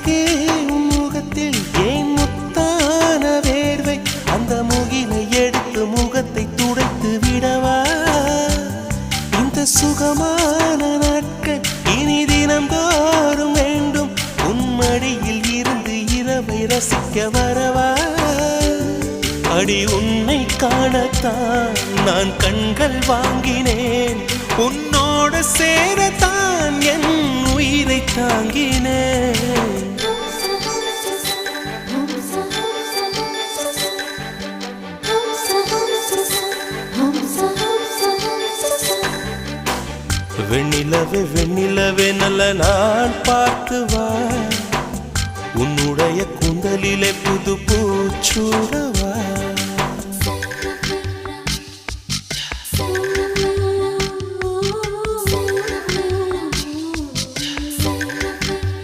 அழகே உன் முகத்தில் ஏன் முத்தான வேர்வை அந்த முகிலை எடுத்து முகத்தை துடைத்து விடவா இந்த சுகமான நாட்கள் இனி தினந்தோறும் வேண்டும் உன் மடியில் இருந்து இரவை ரசிக்க வரவா அடி உன்னை காணத்தான் நான் கண்கள் வாங்கினேன் உன்னோட சேரத்தான் என் உயிரை தாங்கினேன் வெண்ணிலவே வெண்ணிலவே நல்ல நான் பார்த்து வா உன்னுடைய கூந்தலிலே புது பூச்சூடவா